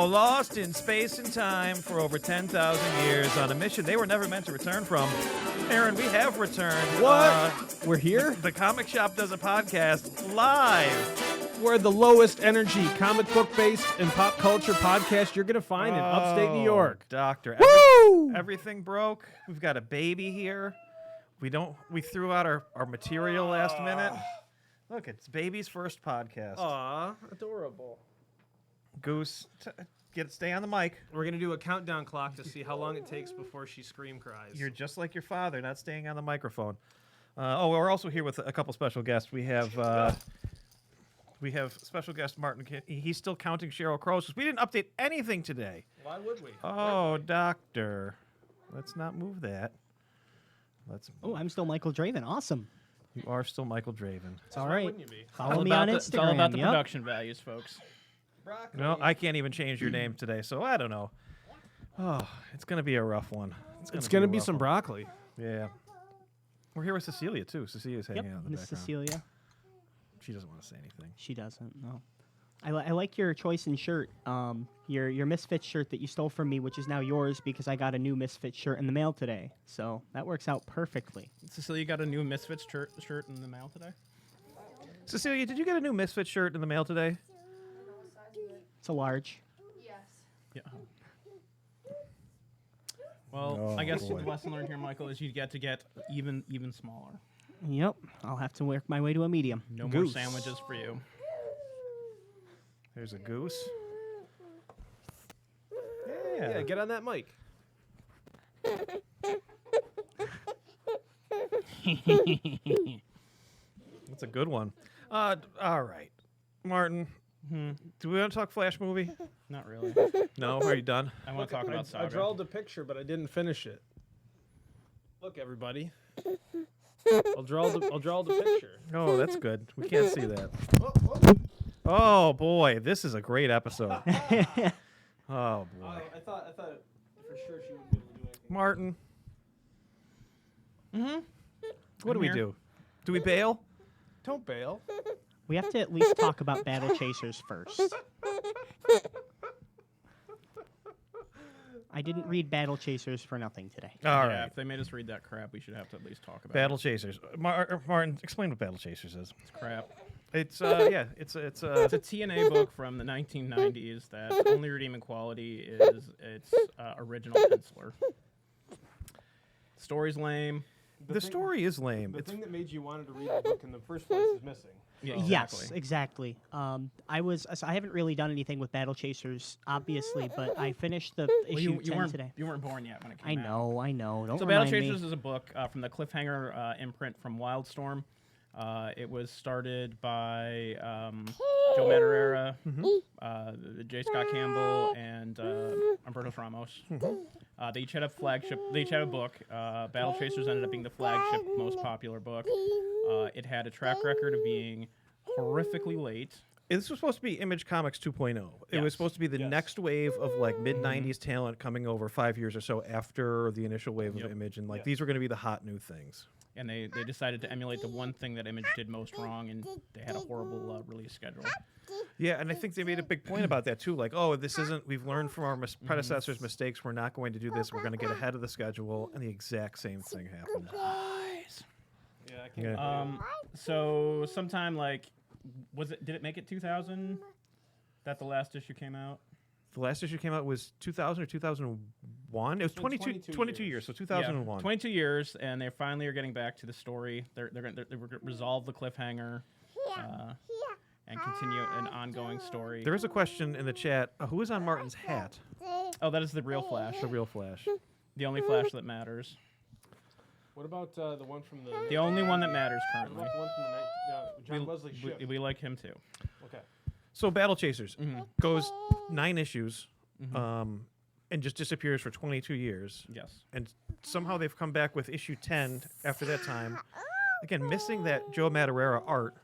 Oh, lost in space and time for over 10,000 years on a mission they were never meant to return from. Aaron, we have returned. What? We're here? The Comic Shop does a podcast live. We're the lowest energy comic book based and pop culture podcast you're going to find in upstate New York. Doctor. Woo! Everything broke. We've got a baby here. We threw out our material last minute. Look, it's baby's first podcast. Aw, adorable. Goose, stay on the mic. We're going to do a countdown clock to see how long it takes before she scream cries. You're just like your father, not staying on the microphone. We're also here with a couple special guests. We have special guest Martin. He's still counting Sheryl Crow because we didn't update anything today. Why would we? Oh, doctor. Let's not move that. Oh, I'm still Michael Draven. Awesome. You are still Michael Draven. It's all right. Wouldn't you be? Follow me on Instagram. It's all about the yep. production values, folks. Broccoli. No, I can't even change your name today, so I don't know. Oh, it's going to be a rough one. It's going to be a rough some one. broccoli. Yeah. We're here with Cecilia, too. Cecilia's hanging Yep, out in the Miss background. Cecilia. She doesn't want to say anything. She doesn't. No. I like your choice in shirt. Your Misfits shirt that you stole from me, which is now yours because I got a new Misfits shirt in the mail today. So that works out perfectly. Cecilia got a new Misfits shirt in the mail today. Cecilia, did you get a new Misfit shirt in the mail today? It's a large. Yes. Yeah. Well, Oh, I guess boy. the lesson learned here, Michael, is you get to get even smaller. Yep. I'll have to work my way to a medium. No more Goose. sandwiches for you. There's a goose. Yeah, get on that mic. That's a good one. All right. Martin, do we want to talk Flash movie? Not really. No? Are you done? I want to talk about I Saga. drawed the picture, but I didn't finish it. Look, everybody. I'll draw the picture. Oh, that's good. We can't see that. Oh, boy. This is a great episode. Oh, boy. I thought for sure she wouldn't be able to do anything. Martin. Mm-hmm. What do we here. do? Do we bail? Don't bail. We have to at least talk about Battle Chasers first. I didn't read Battle Chasers for nothing today. All Yeah, right. if they made us read that crap, we should have to at least talk about Battle Chasers. Martin, explain what Battle Chasers is. It's crap. It's it's It's a TNA book from the 1990s that only redeeming quality is its original penciler. Story's lame. the story is lame. The It's thing that made you wanted to read the book in the first place is missing. Yeah, Yes, exactly. I haven't really done anything with Battle Chasers, obviously, but I finished the Well, issue you 10 weren't today. you weren't born yet when it I came out. know. Don't So Battle remind Chasers me. is a book from the Cliffhanger imprint from Wildstorm. It was started by Joe Madureira, J. Scott Campbell, and Humberto Ramos. They each had a flagship. They each had a book. Battle Chasers ended up being the flagship, most popular book. It had a track record of being horrifically late. This was supposed to be Image Comics 2.0. It was Yes. supposed to be the next wave of like mid 90s talent coming over 5 years or so after the initial wave of Image, and like these were going to be the hot new things. And they decided to emulate the one thing that Image did most wrong, and they had a horrible release schedule. Yeah, and I think they made a big point about that too. Like, oh, this isn't. We've learned from our predecessors' mistakes. We're not going to do this. We're going to get ahead of the schedule, and the exact same thing happened. Yeah, I can't. Yeah. So sometime like, did it make it 2000 that the last issue came out? The last issue came out was 2000 or 2001. It was been 22 22 years, so Yeah, 2001. 22 years, and they finally are getting back to the story. They're going to resolve the cliffhanger and continue an ongoing story. There is a question in the chat. Who is on Martin's hat? Oh, that is the real Flash, The real Flash. the only Flash that matters, What about the one from the the only one that matters currently. one from the night? John Wesley Shipp. We like him too. Okay. So Battle Chasers goes 9 issues, and just disappears for 22 years. Yes. And somehow they've come back with issue 10 after that time. Again, missing that Joe Madureira art.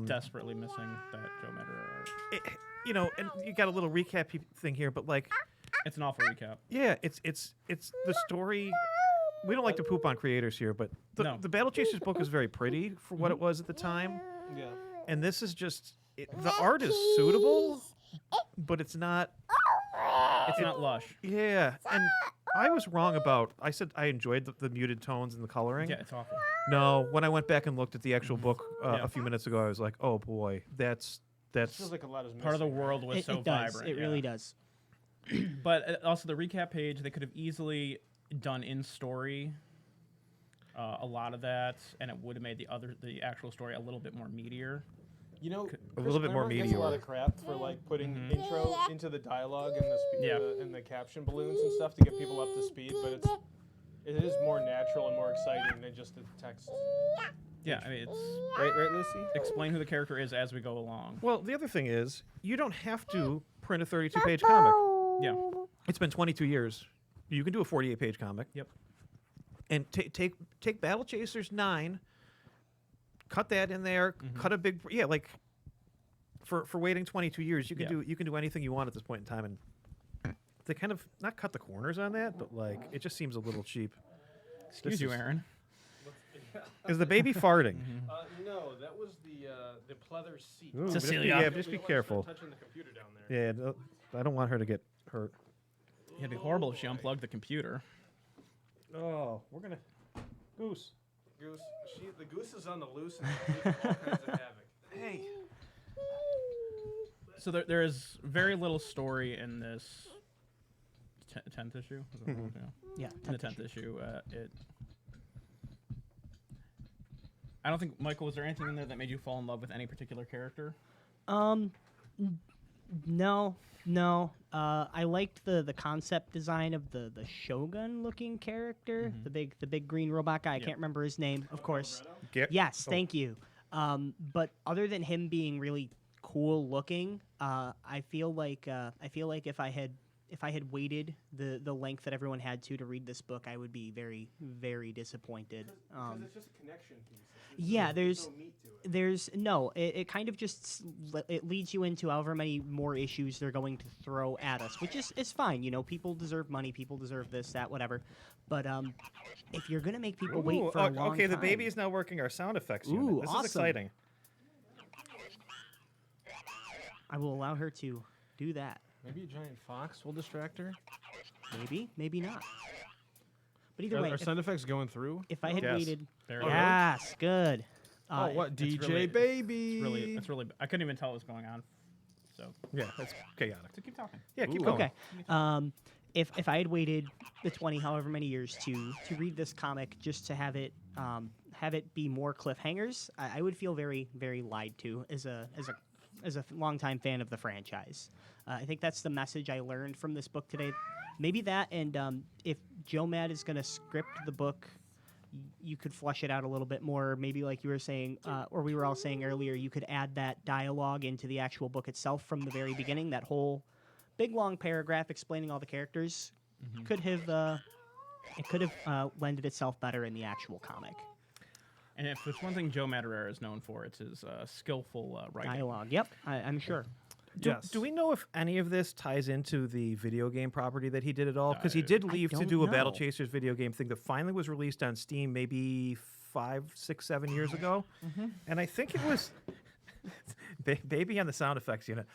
Desperately missing that Joe Madureira art. And you got a little recap thing here, but like, It's an awful recap. yeah, it's the story. We don't like to poop on creators here, but No. the Battle Chasers book is very pretty for what it was at the time. Yeah. And this is just the art is suitable, but it's not. It's not lush. Yeah, and I was wrong about. I said I enjoyed the muted tones and the coloring. Yeah, it's awful. No, when I went back and looked at the actual book Yeah. a few minutes ago, I was like, oh boy, that's Feels like a lot is Part of the missing, right? world was It, so it does. vibrant. It yeah. really does. But also the recap page, they could have easily done in story a lot of that, and it would have made the actual story a little bit more meatier. You know, A little bit more Claremont gets a lot meteor. of crap for like putting intro into the dialogue and Yeah. and the caption balloons and stuff to get people up to speed, but it is more natural and more exciting than just the text. Yeah, I mean, it's Right, Lucy? explain who the character is as we go along. Well, the other thing is, you don't have to print a 32-page comic. Yeah, It's been 22 years. You can do a 48-page comic. Yep. And take Battle Chasers 9, cut that in there, cut a big like for waiting 22 years, you can do anything you want at this point in time, and they kind of not cut the corners on that, but like it just seems a little cheap. excuse This you, is- Aaron. Is the baby farting? No, that was the pleather seat. Ooh, just be- Cecilia. yeah, just be careful. Touching the computer down there. Yeah, no, I don't want her to get hurt. It'd be horrible if she unplugged the computer. Oh, we're gonna Goose. Goose, the goose is on the loose and making all kinds of havoc. Hey. So there is very little story in this 10th issue. Is it one? Yeah. Yeah. In the 10th issue, I don't think, Michael, was there anything in there that made you fall in love with any particular character? No. I liked the concept design of the Shogun looking character, the big green robot guy. I can't remember his name, of course. Yes, thank you. But other than him being really cool looking, I feel like if I had waited the length that everyone had to read this book, I would be very, very disappointed. Because it's just a connection piece. Yeah, There's no meat to it. it kind of just it leads you into however many more issues they're going to throw at us, which is fine. You know, people deserve money, people deserve this, that, whatever. But if you're gonna make people wait for a long okay, time, the baby is now working our sound effects unit. Ooh, This awesome. is exciting. I will allow her to do that. Maybe a giant fox will distract her. Maybe, maybe not. But either way, Are sound effects going through? if I had Yes. waited, There it is. yes, good. Oh, what? it's DJ really- baby. It's really, I couldn't even tell what was going on. So Yeah, that's chaotic. keep talking. Yeah, keep Ooh. going. Okay. If I had waited the 20 however many years to read this comic just to have it be more cliffhangers, I would feel very, very lied to as a longtime fan of the franchise. I think that's the message I learned from this book today. Maybe that, and if Joe Mad is going to script the book, you could flesh it out a little bit more. Maybe like you were saying, or we were all saying earlier, you could add that dialogue into the actual book itself from the very beginning. That whole big long paragraph explaining all the characters could have lended itself better in the actual comic. And if there's one thing Joe Madureira is known for, it's his skillful writing. Dialogue. Yep, I'm sure. Do we know if any of this ties into the video game property that he did at all? Because he did I leave to don't do a Battle know. Chasers video game thing that finally was released on Steam maybe 5, 6, 7 years ago. And I think it was baby on the sound effects unit.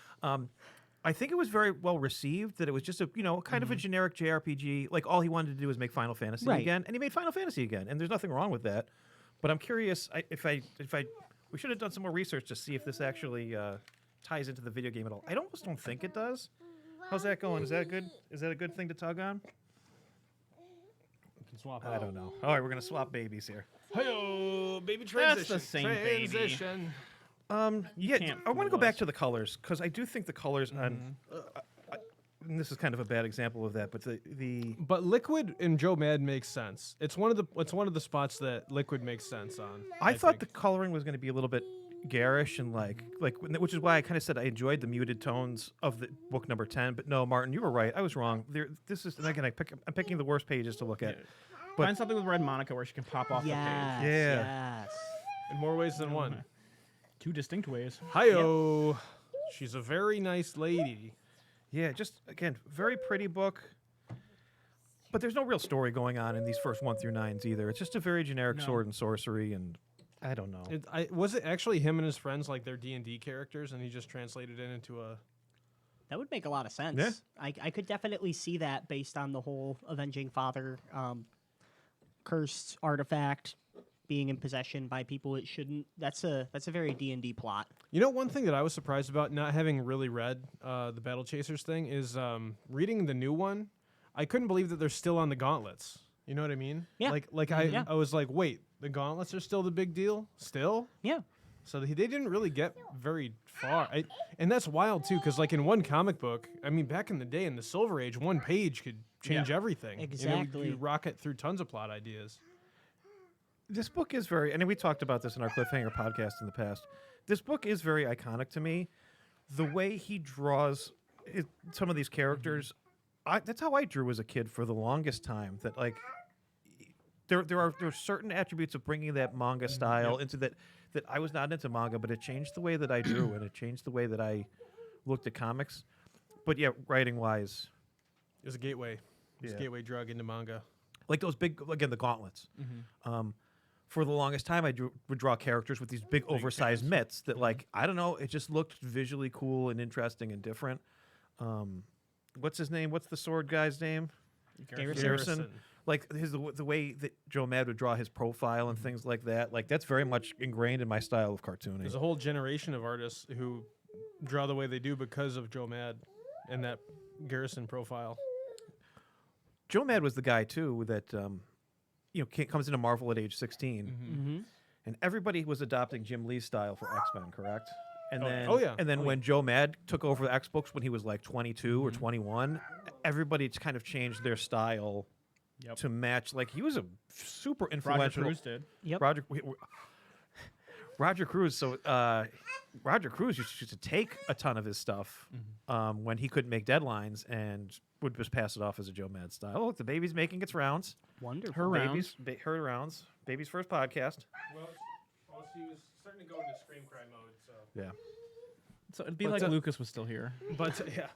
I think it was very well received. That it was just a kind of a generic JRPG. Like all he wanted to do was make Final Fantasy Right. again, and he made Final Fantasy again. And there's nothing wrong with that. But I'm curious if we should have done some more research to see if this actually ties into the video game at all. I almost don't think it does. How's that going? Is that good? Is that a good thing to tug on? You can swap I don't know. All right, we're gonna swap babies here. Hey-oh, baby That's transition. the same baby. Transition. Yeah, can't I want to fool go back us. to the colors because I do think the colors on. And this is kind of a bad example of that, but the But Liquid and Joe Mad makes sense. It's one of the spots that Liquid makes sense on. I thought think. the coloring was going to be a little bit garish and like which is why I kind of said I enjoyed the muted tones of the book number 10. But no, Martin, you were right. I was wrong. This is and again I'm picking the worst pages to look at. But- Find something with Red Monica where she can pop off Yes, the page. Yeah. yes. in more ways than one. Two distinct ways. Hi-yo. She's a very nice lady. Yeah, just again very pretty book. But there's no real story going on in these first 1 through 9s either. It's just a very generic No. sword and sorcery, and I don't know. Was it actually him and his friends like their D&D characters, and he just translated it into a That would make a lot of sense. Yeah. I could definitely see that based on the whole avenging father cursed artifact being in possession by people it shouldn't. That's a very D&D plot. You know, one thing that I was surprised about not having really read the Battle Chasers thing is reading the new one. I couldn't believe that they're still on the gauntlets. You know what I mean? Yeah. I was like, wait, the gauntlets are still the big deal? Still? Yeah. So they didn't really get very far. And that's wild, too, because, like, in one comic book, I mean, back in the day, in the Silver Age, one page could change everything. Exactly. You rocket through tons of plot ideas. This book is very, and we talked about this in our Cliffhanger podcast in the past. This book is very iconic to me. The way he draws some of these characters, that's how I drew as a kid for the longest time. That like, there are certain attributes of bringing that manga style into that I was not into manga, but it changed the way that I drew and it changed the way that I looked at comics. But yeah, writing wise, It was a gateway. It was a Yeah. gateway drug into manga. like those big, again, the gauntlets. For the longest time, I would draw characters with these big, oversized mitts that, like, I don't know, it just looked visually cool and interesting and different. What's his name? What's the sword guy's name? Garrison. Like the way that Joe Mad would draw his profile and things like that. Like that's very much ingrained in my style of cartooning. There's a whole generation of artists who draw the way they do because of Joe Mad and that Garrison profile. Joe Mad was the guy too that comes into Marvel at age 16, Mm-hmm. and everybody was adopting Jim Lee's style for X-Men, correct? And then, yeah. when Joe Mad took over the X-Books when he was like 22 or 21, everybody kind of changed their style to match. Like he was a super Roger influential. Cruz did. Yep. Roger Cruz. So Roger Cruz used to take a ton of his stuff when he couldn't make deadlines and would just pass it off as a Joe Mad style. Oh, look, the baby's making its rounds. Wonderful. Her rounds. Her rounds. Baby's first podcast. Well, she was starting to go into scream cry mode, so. Yeah. So it'd be But, like Lucas was still here. But yeah,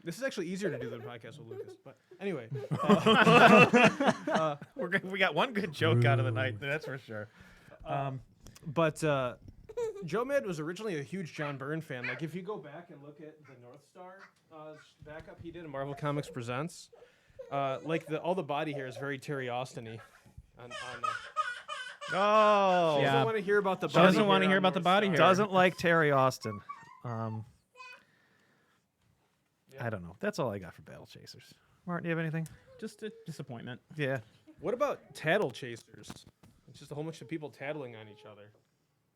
this is actually easier to do than a podcast with Lucas. But anyway, We got one good joke out of the night, that's for sure. but Joe Mad was originally a huge John Byrne fan. Like if you go back and look at the North Star backup he did in Marvel Comics Presents, like all the body hair is very Terry Austin-y. Oh, She Yeah. doesn't want to hear about the. She body doesn't want to hair hear on about the North body Star. hair. doesn't like Terry Austin. I don't know. That's all I got for Battle Chasers. Martin, do you have anything? Just a disappointment. Yeah. What about tattle chasers? It's just a whole bunch of people tattling on each other,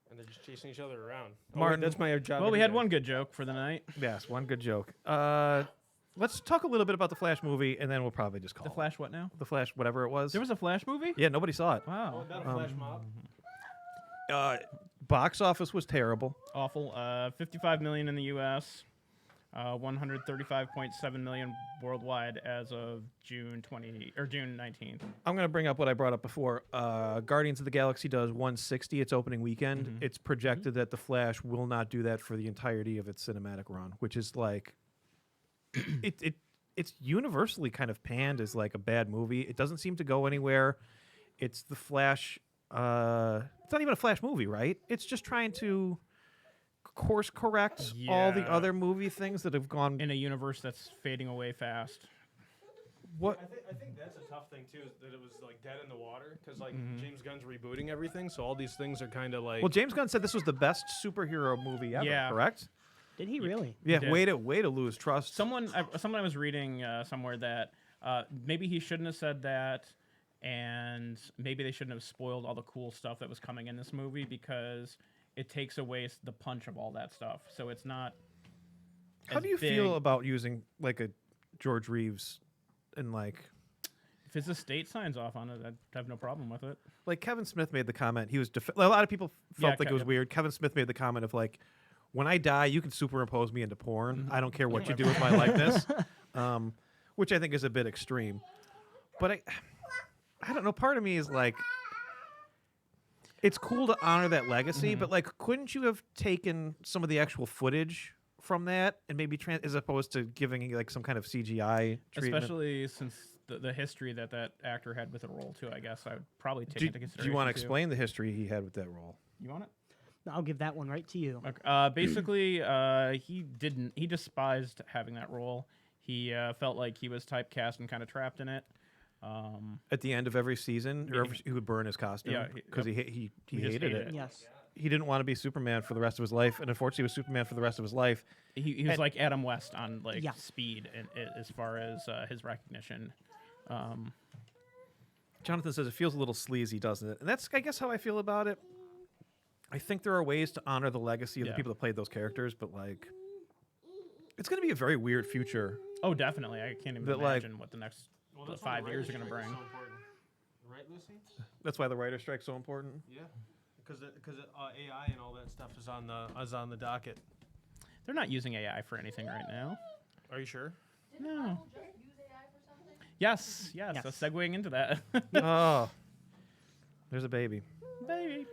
and they're just chasing each other around. Martin- That's my job. Well, we every had day. one good joke for the night. Yes, one good joke. Let's talk a little bit about the Flash movie, and then we'll probably just call The it. Flash, what now? The Flash, whatever it was. There was a Flash movie? Yeah, nobody saw it. Wow. Not a flash mob. Box office was terrible. Awful. 55 million in the U.S., 135.7 million worldwide as of June 19th. I'm going to bring up what I brought up before. Guardians of the Galaxy does 160 its opening weekend. It's projected that The Flash will not do that for the entirety of its cinematic run, which is like it's universally kind of panned as like a bad movie. It doesn't seem to go anywhere. It's The Flash. It's not even a Flash movie, right? It's just trying to course correct all the Yeah. other movie things that have gone. In a universe that's fading away fast. What? I think that's a tough thing too, is that it was like dead in the water because like James Gunn's rebooting everything, so all these things are kind of like. Well, James Gunn said this was the best superhero movie ever. Yeah. Correct? Did he really? Yeah. did. Way to lose trust. Someone I was reading somewhere that maybe he shouldn't have said that, and maybe they shouldn't have spoiled all the cool stuff that was coming in this movie because it takes away the punch of all that stuff. So it's not. How as do you feel big. about using like a George Reeves and like If his estate signs off on it, I'd have no problem with it. Kevin Smith made the comment. He was a lot of people felt Yeah, like it was Kev- weird. Kevin Smith made the comment of like, when I die, you can superimpose me into porn. I don't care what you do with my likeness, which I think is a bit extreme. But I don't know. Part of me is like, it's cool to honor that legacy, but like, couldn't you have taken some of the actual footage from that and maybe as opposed to giving like some kind of CGI treatment? Especially since the history that actor had with the role too. I guess I would probably take Do into you consideration. want to too. explain the history he had with that role? You want it? I'll give that one right to you. Okay. Basically, he despised having that role. He felt like he was typecast and kind of trapped in it. At the end of every season, Yeah. he would burn his costume Yeah, because he just hated hated it. it. Yes. He didn't want to be Superman for the rest of his life, and unfortunately, he was Superman for the rest of his life. He was And- like Adam West on like Yeah. speed and as far as his recognition. Jonathan says it feels a little sleazy, doesn't it? And that's, I guess, how I feel about it. I think there are ways to honor the legacy of the Yeah. people that played those characters, but like, it's going to be a very weird future. Oh, definitely. I can't even That, like- imagine what the next 5 years are going to bring. Right, Lucy? That's why the writer's strike's so important. Yeah, because AI and all that stuff is on the docket. They're not using AI for anything right now. Are you sure? No. Yes, yes. Yes. Segueing into that. Oh, there's a baby. Baby.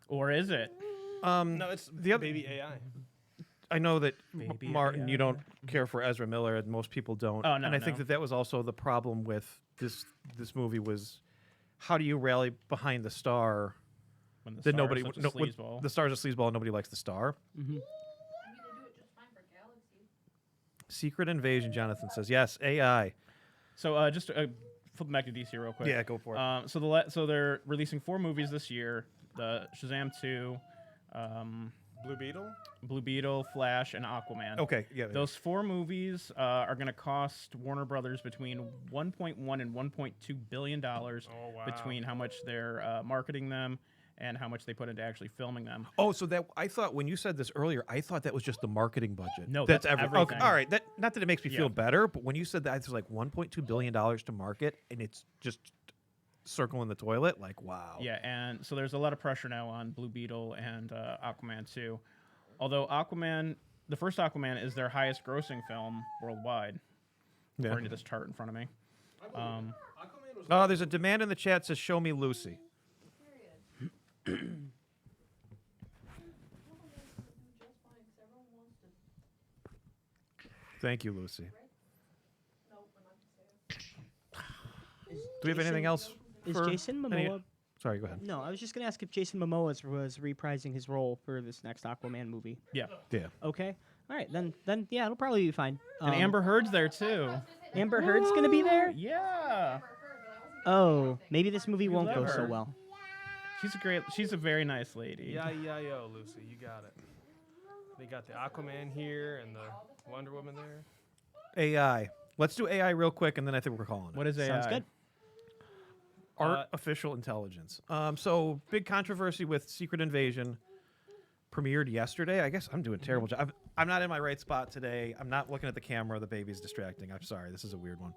Or is it? No, it's The other- baby AI. I know that Baby Martin, you AI. don't care for Ezra Miller, and most people don't. Oh, no, and I think no. that was also the problem with this movie was, how do you rally behind the star When the that star nobody is such a no, when sleazeball. the star's a sleazeball and nobody likes the star? Mm-hmm. Secret Invasion, Jonathan says yes. AI. So just flip back to DC real quick. Yeah, go for it. So they're releasing 4 movies this year: the Shazam 2, Blue Beetle. Blue Beetle, Flash, and Aquaman. Okay, yeah. Those 4 movies are going to cost Warner Brothers between 1.1 and 1.2 billion dollars wow. between how much they're marketing them and how much they put into actually filming them. Oh, so that I thought when you said this earlier, I thought that was just the marketing budget. No, that's that's Okay, everything. all right. That not that it makes me Yeah. feel better, but when you said that, it's like 1.2 billion dollars to market, and it's just circling the toilet. Like, wow. Yeah, and so there's a lot of pressure now on Blue Beetle and Aquaman 2. Although the first Aquaman is their highest grossing film worldwide, Yeah. according to this chart in front of me. Aquaman was Oh, there's a demand in the chat that says "Show me Lucy." Thank you, Lucy. Do we have anything else? Is for Jason any- Momoa? Sorry, go ahead. No, I was just gonna ask if Jason Momoa was reprising his role for this next Aquaman movie. Yeah, Yeah. Okay. All right, then yeah, it'll probably be fine. and Amber Heard's there too. Amber Heard's gonna be there. Yeah, Oh, maybe this movie won't love go so her. well. she's a very nice lady. Yeah, yo, Lucy, you got it. They got the Aquaman here and the Wonder Woman there. AI. Let's do AI real quick, and then I think we're calling it. What is AI? Sounds good. Artificial intelligence. So big controversy with Secret Invasion. Premiered yesterday. I guess I'm doing a terrible job. I'm not in my right spot today. I'm not looking at the camera. The baby's distracting. I'm sorry. This is a weird one.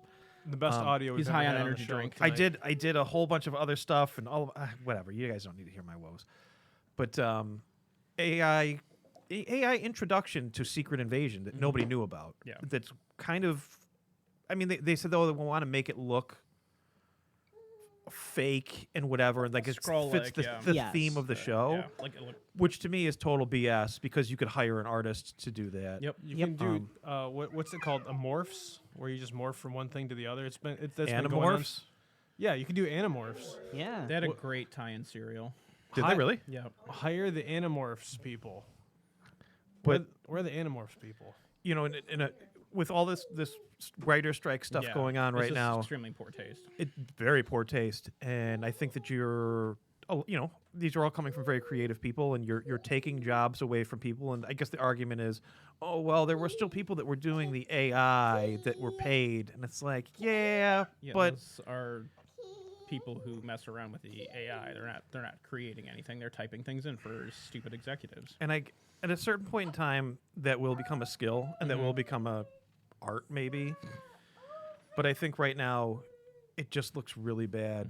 The best audio. he's we've high ever on had energy the show drink. I tonight. did a whole bunch of other stuff and all whatever. You guys don't need to hear my woes. But AI introduction to Secret Invasion that nobody knew about. Yeah. That's kind of, I mean, they said though they want to make it look fake and whatever, and like it Scroll-like, fits the, yeah. the Yes. theme of the show, Yeah, like it look- which to me is total BS because you could hire an artist to do that. Yep. You Yep. can do what's it called? A morphs, where you just morph from one thing to the other. That's been going on. Animorphs. Yeah, you can do animorphs. Yeah. They had a What- great tie-in serial. Did Hi- they really? Yeah. Hire the animorphs people. But where are the animorphs people? you know, with all this writer strike stuff Yeah. going on It's right just now, extremely poor taste. it very poor taste, and I think that these are all coming from very creative people, and you're taking jobs away from people. And I guess the argument is, oh well, there were still people that were doing the AI that were paid, and it's like, yeah, Yeah, but those are people who mess around with the AI. They're not creating anything. They're typing things in for stupid executives. and at a certain point in time that will become a skill and that will become a art maybe. But I think right now it just looks really bad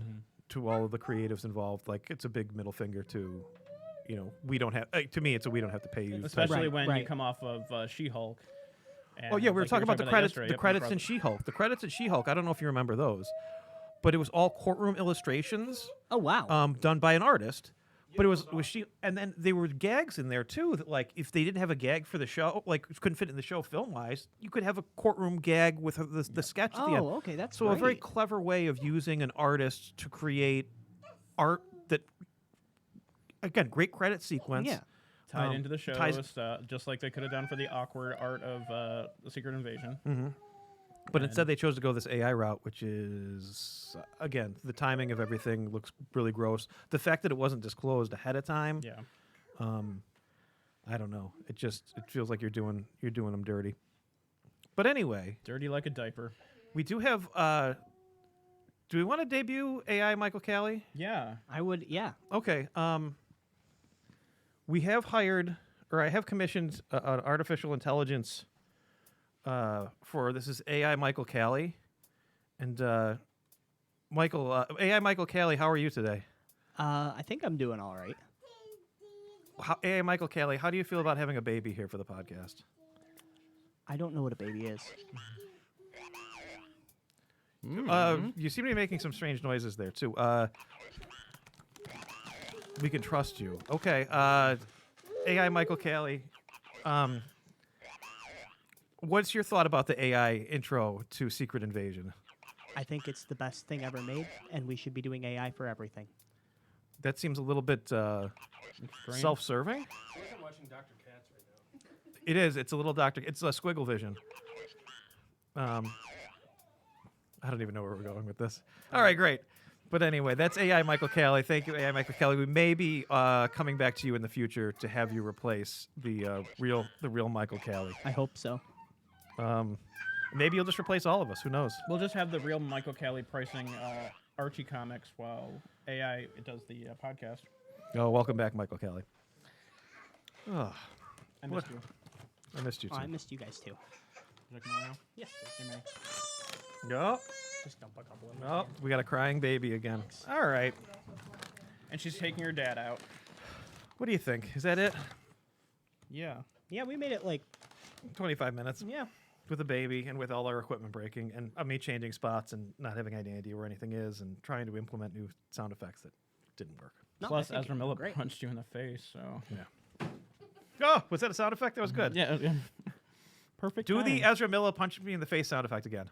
to all of the creatives involved. Like it's a big middle finger to, we don't have. To me, it's a we don't have to pay you. type. Especially Right, when you right. come off of She-Hulk. Oh yeah, we were like you talking about the credits. yesterday, The up in credits front. in She-Hulk. The credits in She-Hulk. I don't know if you remember those, but it was all courtroom illustrations, Oh wow. done by an artist. But it was she, and then there were gags in there too. That like if they didn't have a gag for the show, like couldn't fit in the show film wise, you could have a courtroom gag with the sketch at the end. Oh, okay, that's So a very great. clever way of using an artist to create art that, again, great credit sequence. Yeah. Tied into the shows, ties- just like they could have done for the awkward art of the Secret Invasion. But instead, they chose to go this AI route, which is, again, the timing of everything looks really gross. The fact that it wasn't disclosed ahead of time, Yeah. I don't know. It feels like you're doing them dirty. But anyway, Dirty like a diaper. we do have. Do we want to debut AI Michael Callie? Yeah. I would, yeah. Okay. We have hired, or I have commissioned, an artificial intelligence. For this is AI Michael Callie, and Michael AI Michael Callie, how are you today? I think I'm doing all right. AI Michael Callie, how do you feel about having a baby here for the podcast? I don't know what a baby is. You seem to be making some strange noises there too. We can trust you. Okay. AI Michael Callie, what's your thought about the AI intro to Secret Invasion? I think it's the best thing ever made, and we should be doing AI for everything. That seems a little bit Strange. self-serving. I feel like I'm watching Dr. Katz right now. It is. It's a little doctor. It's a squiggle vision. I don't even know where we're going with this. All right, great. But anyway, that's AI Michael Callie. Thank you, AI Michael Callie. We may be coming back to you in the future to have you replace the real Michael Callie. I hope so. Maybe you'll just replace all of us. Who knows? We'll just have the real Michael Callie pricing Archie comics while AI does the podcast. Oh, welcome back, Michael Callie. Oh, I missed you. I missed you too. Oh, I missed you guys too. Would you like more now? Yes. Hey, May. No, Just dump a couple in. no, we got a crying baby again. All right. And she's taking her dad out. What do you think? Is that it? Yeah. Yeah, we made it like 25 minutes. yeah. With a baby and with all our equipment breaking and me changing spots and not having any idea where anything is and trying to implement new sound effects that didn't work. No, I Plus, think Ezra it- Miller great. punched you in the face, so. Oh, was that a sound effect? That was good. Yeah. Perfect. Do the time. Ezra Miller punch me in the face sound effect again.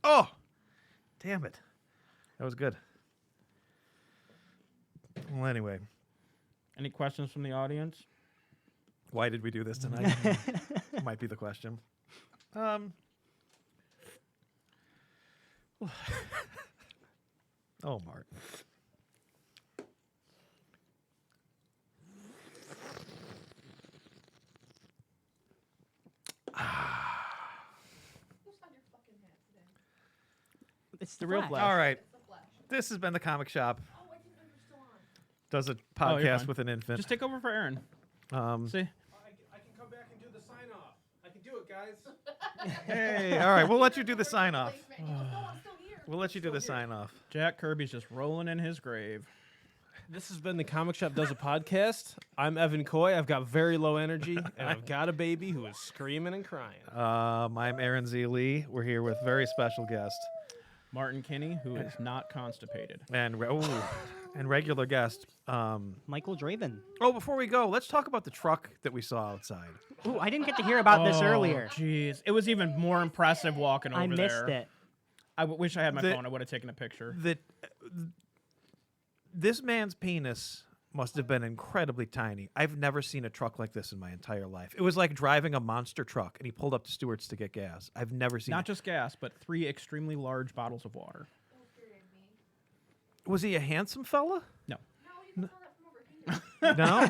Oh, damn it. That was good. Well, anyway, Any questions from the audience? why did we do this tonight? Might be the question. Oh, Mark. It's The real Flash. Flash. All right. This has been the Comic Shop. Does a Oh, you're podcast fine. with an infant. Just take over for Aaron. See? I can come back and do the sign off. I can do it, guys. Hey, all right. We'll let you do the sign off. We'll let you do the sign off. Jack Kirby's just rolling in his grave. This has been the Comic Shop Does a Podcast. I'm Evan Coy. I've got very low energy, and I've got a baby who is screaming and crying. I'm Aaron Z. Lee. We're here with very special guest Martin Kinney, who is not constipated. and regular guest. Michael Draven. Oh, before we go, let's talk about the truck that we saw outside. Ooh, I didn't get to hear about this earlier. Jeez, it was even more impressive walking over I missed there. it. I wish I had my The- phone. I would have taken a picture. This man's penis must have been incredibly tiny. I've never seen a truck like this in my entire life. It was like driving a monster truck, and he pulled up to Stewart's to get gas. I've never seen. Not just gas, but 3 extremely large bottles of water. Was he a handsome fella? No. No. I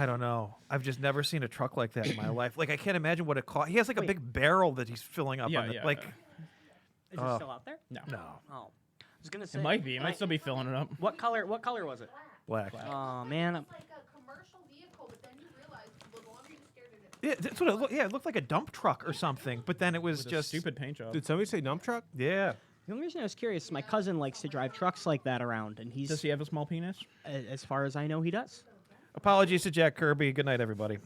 don't know. I've just never seen a truck like that in my life. Like I can't imagine what it cost. He has like a Wait. big barrel that he's filling up. Yeah, on the, yeah. like Is it Oh. still out there? No. no Oh, I was gonna say It might be. It might still be filling it up. What color? What color was it? black. Oh man, It's like a commercial vehicle, but then you realize the longer you stared at it, Yeah, that's what it looked. Yeah, it looked like a dump truck or something. But then it was With a just stupid paint job. Did somebody say dump truck? Yeah. the only reason I was curious is my cousin likes to drive trucks like that around, and Does he have a small penis? as far as I know, he does. Apologies to Jack Kirby. Good night, everybody.